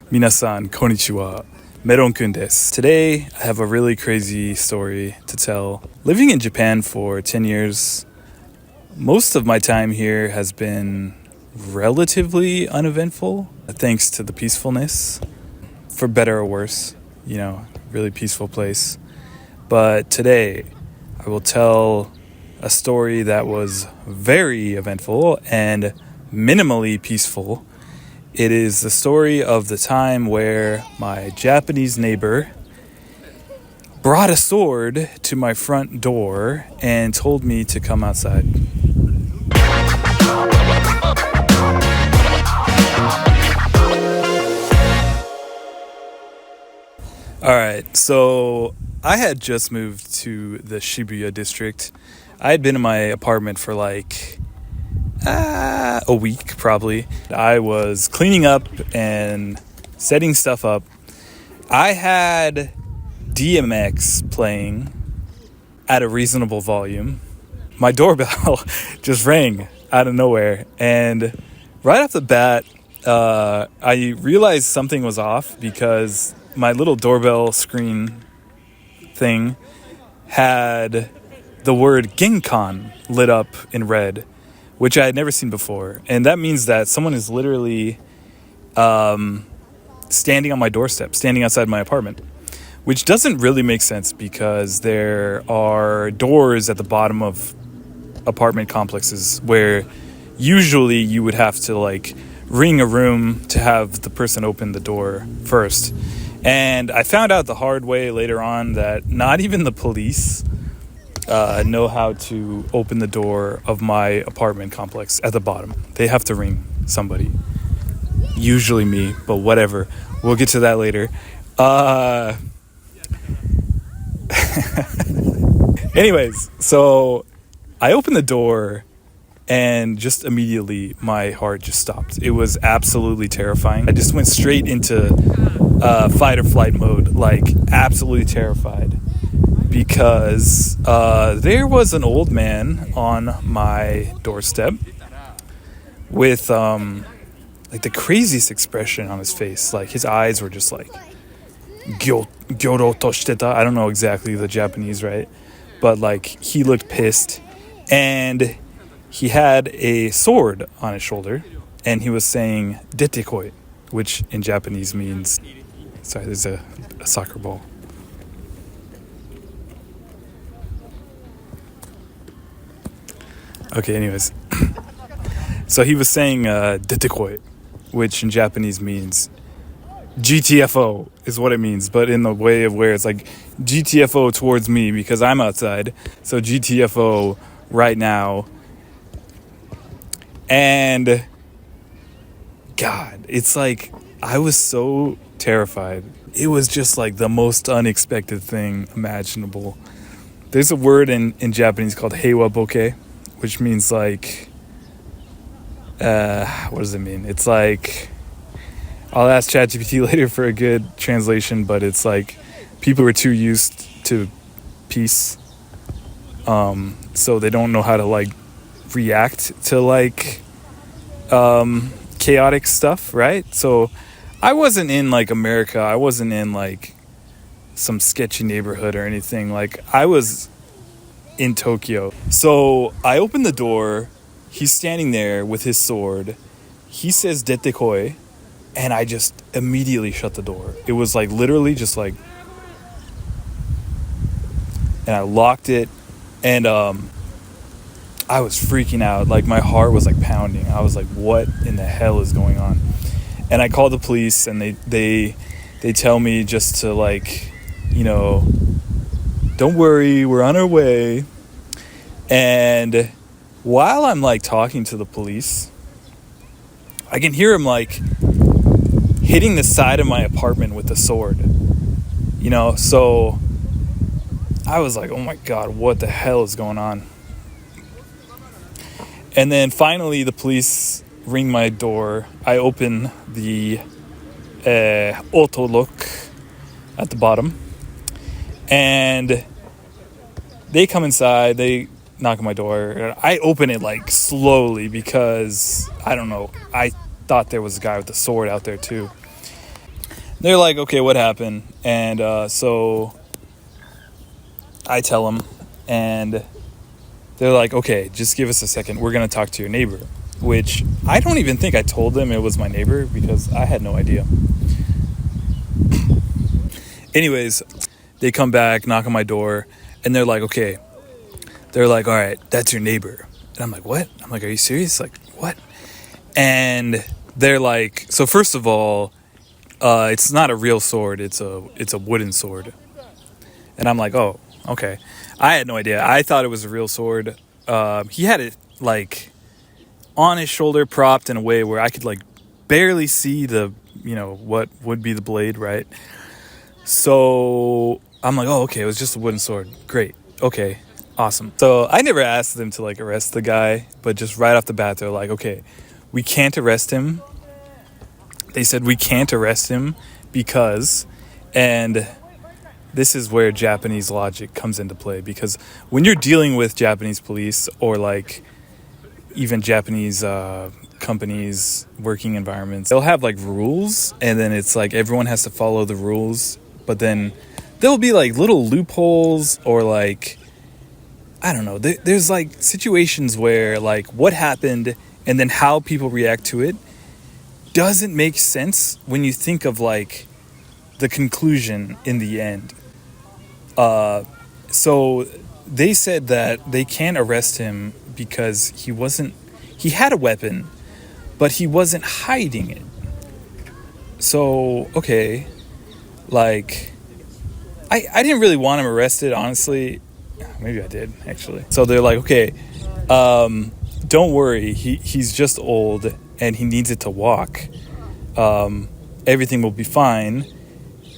Minasan, konnichiwa. Melon-kun desu. Today, I have a really crazy story to tell. Living in Japan for 10 years, most of my time here has been relatively uneventful, thanks to the peacefulness. For better or worse, really peaceful place. But today, I will tell a story that was very eventful and minimally peaceful. It is the story of the time where my Japanese neighbor brought a sword to my front door and told me to come outside. Alright, so I had just moved to the Shibuya district. I had been in my apartment for a week probably. I was cleaning up and setting stuff up. I had DMX playing at a reasonable volume. My doorbell just rang out of nowhere, and right off the bat, I realized something was off because my little doorbell screen thing had the word Genkan lit up in red, which I had never seen before. And that means that someone is literally standing on my doorstep, standing outside my apartment, which doesn't really make sense because there are doors at the bottom of apartment complexes where usually you would have to ring a room to have the person open the door first. And I found out the hard way later on that not even the police know how to open the door of my apartment complex at the bottom. They have to ring somebody. Usually me, but whatever. We'll get to that later. Anyways, so I opened the door and just immediately my heart just stopped. It was absolutely terrifying. I just went straight into fight or flight mode, absolutely terrified. Because there was an old man on my doorstep with the craziest expression on his face. His eyes were just gyoro toshiteta. I don't know exactly the Japanese, right? But he looked pissed, and he had a sword on his shoulder, and he was saying "detekoi," which in Japanese means, sorry, there's a soccer ball. Okay, anyways. So he was saying detekoi, which in Japanese means GTFO is what it means, but in the way of where it's GTFO towards me because I'm outside. So GTFO right now. And God, it's I was so terrified. It was just the most unexpected thing imaginable. There's a word in Japanese called heiwa boke, which means what does it mean? It's I'll ask ChatGPT later for a good translation, but it's people are too used to peace, so they don't know how to react to chaotic stuff, right? So I wasn't in America. I wasn't in some sketchy neighborhood or anything. I was in Tokyo. So I opened the door. He's standing there with his sword. He says detekoi, and I just immediately shut the door. It was literally just and I locked it, and I was freaking out. My heart was pounding. I was what in the hell is going on? And I called the police, and they tell me just to don't worry, we're on our way. And while I'm talking to the police, I can hear him hitting the side of my apartment with the sword. So I was oh my God, what the hell is going on? And then finally the police ring my door. I open the auto lock at the bottom, and they come inside. They knock on my door. I open it slowly because I don't know. I thought there was a guy with a sword out there too. They're like, okay, what happened? And so I tell them, and they're like, okay, just give us a second. We're going to talk to your neighbor, which I don't even think I told them it was my neighbor because I had no idea. Anyways, they come back, knock on my door, and they're like, okay. They're like, all right, that's your neighbor. And I'm like, what? I'm like, are you serious? Like, what? And they're like, so first of all, it's not a real sword. It's a wooden sword. And I'm like, oh, okay. I had no idea. I thought it was a real sword. He had it like on his shoulder, propped in a way where I could like barely see the, what would be the blade, right? So I'm like, oh, okay, it was just a wooden sword. Great. Okay. Awesome. So I never asked them to like arrest the guy, but just right off the bat, they're like, okay, we can't arrest him. They said we can't arrest him because, and this is where Japanese logic comes into play, because when you're dealing with Japanese police or like even Japanese companies, working environments, they'll have like rules, and then it's like everyone has to follow the rules, but then there'll be like little loopholes or like, I don't know, there's like situations where like what happened and then how people react to it doesn't make sense when you think of like the conclusion in the end. So they said that they can't arrest him because he had a weapon, but he wasn't hiding it. So, okay, like, I didn't really want him arrested, honestly. Maybe I did, actually. So they're like, okay, don't worry, he's just old and he needs it to walk. Everything will be fine.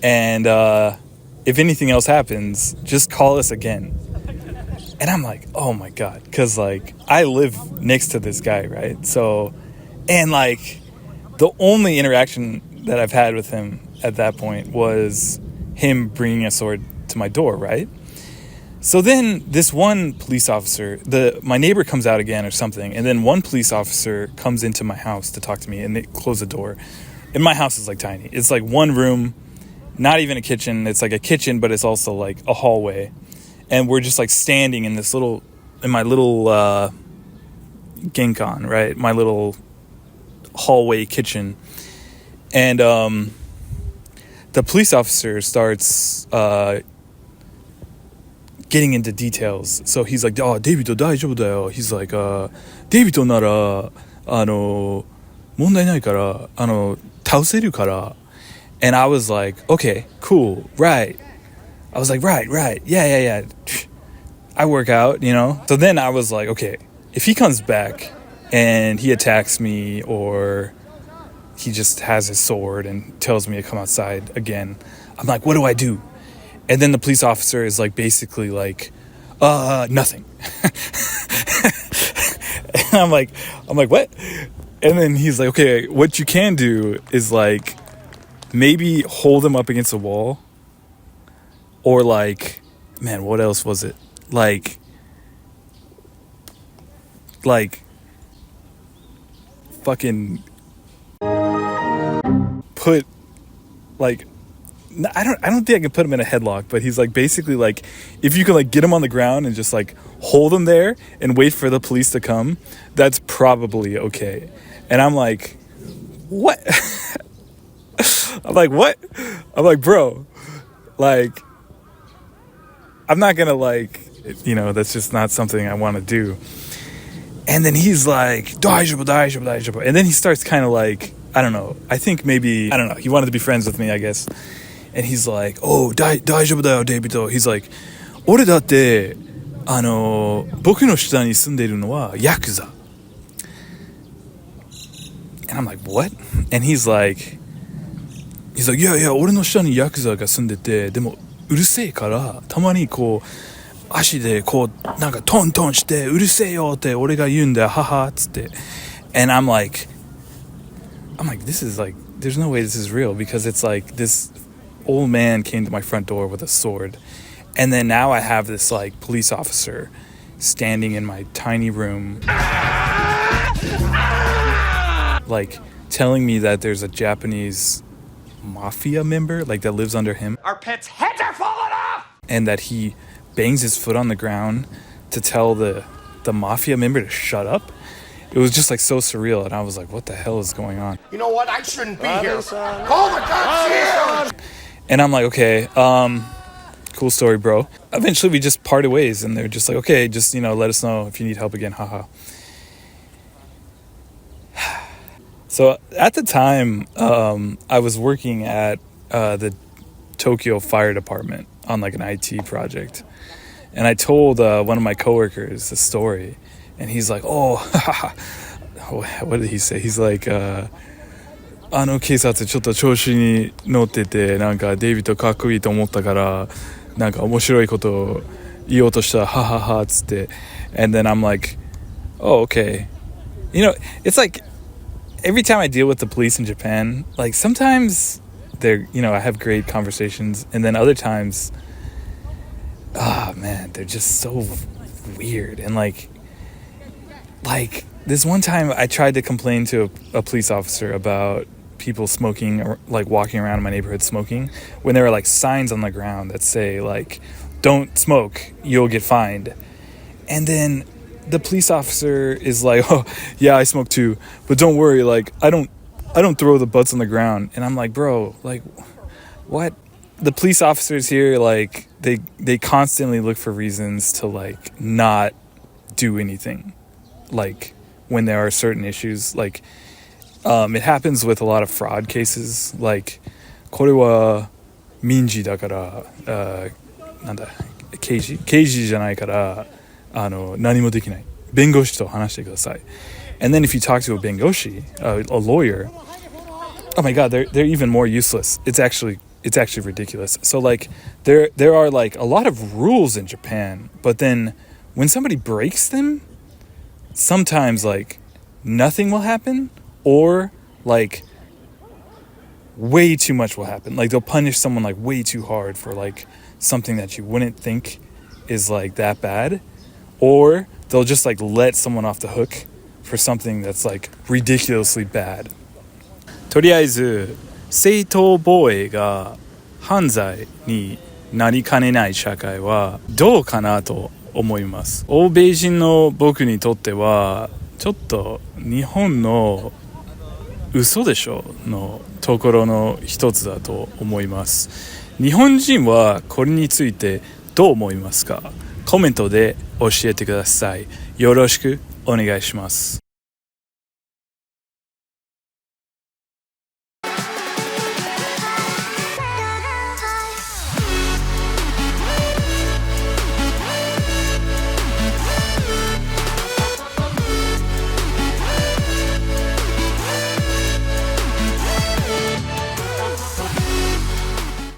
And if anything else happens, just call us again. And I'm like, oh my God. Because, like, I live next to this guy, right? So, and, like, the only interaction that I've had with him at that point was him bringing a sword to my door, right? So then this one police officer, my neighbor comes out again or something, and then one police officer comes into my house to talk to me, and they close the door. And my house is, like, tiny. It's, like, one room, not even a kitchen. It's, like, a kitchen, but it's also, like, a hallway. And we're just like standing in my little genkan, right? My little hallway kitchen. And the police officer starts getting into details. So he's like, oh, David, 大丈夫だよ. He's like, David なら、問題ないから、倒せるから. And I was like, okay, cool, right. I was like, right, yeah. I work out, So then I was like, okay, if he comes back and he attacks me or he just has his sword and tells me to come outside again, I'm like, what do I do? And then the police officer is like, basically like, nothing. And I'm like, what? And then he's like, okay, what you can do is like, maybe hold him up against a wall. Or like, man, what else was it? Like fucking put like, I don't think I can put him in a headlock, but he's like basically like, if you can like get him on the ground and just like hold him there and wait for the police to come, that's probably okay. And I'm like, what? I'm like, what? I'm like, bro, like, I'm not gonna like, that's just not something I want to do. And then he's like, daijoubu. And then he starts kind of like, I don't know. I think maybe, I don't know. He wanted to be friends with me, I guess. And he's like, oh, daijoubu da yo, David. He's like, 俺だって、僕の下に住んでいるのはヤクザ. And I'm like, what? And he's like, yeah, 俺の下にヤクザが住んでて、でも、うるせえからたまにこう足でこうなんかトントンしてうるせえよって俺が言うんだよはっつって and I'm like this is like there's no way this is real because it's like this old man came to my front door with a sword and then now I have this like police officer standing in my tiny room like telling me that there's a Japanese mafia member, like that lives under him. Our pets' heads are falling off! And that he bangs his foot on the ground to tell the mafia member to shut up. It was just like so surreal, and I was like, what the hell is going on? You know what? I shouldn't be here. Call the cops here! And I'm like, okay, cool story, bro. Eventually we just parted ways, and they're just like, okay, just, you know, let us know if you need help again, haha. So at the time, I was working at the Tokyo Fire Department on like an IT project. And I told one of my coworkers the story, and he's like, oh, what did he say? He's like, 警察ちょっと調子に乗ってて、なんかデイビッドかっこいいと思ったから、なんか面白いことを言おうとした、はははつって。And then I'm like, oh, okay. You know, it's like, every time I deal with the police in Japan, like sometimes they're, you know, I have great conversations, and then other times, oh man, they're just so weird. And like this one time I tried to complain to a police officer about people smoking, or like walking around in my neighborhood smoking, when there were like signs on the ground that say like, don't smoke, you'll get fined. And then the police officer is like, oh yeah, I smoke too, but don't worry, like I don't throw the butts on the ground. And I'm like, bro, like what? The police officers here, like they constantly look for reasons to like not do anything, like when there are certain issues. Like it happens with a lot of fraud cases, like これは民事だからなんだ刑事じゃないから何もできない弁護士と話してください. And then if you talk to a bengoshi, a lawyer, oh my god, they're even more useless. It's actually ridiculous. So like there are like a lot of rules in Japan, but then when somebody breaks them, sometimes like nothing will happen, or like way too much will happen. Like they'll punish someone like way too hard for like something that you wouldn't think is like that bad, or they'll just like let someone off the hook for something that's like ridiculously bad. とりあえず正当防衛が犯罪になりかねない社会はどうかなと思います。欧米人の僕にとってはちょっと日本の嘘でしょのところの一つだと思います。日本人はこれについてどう思いますか？コメントで教えてください。よろしくお願いします。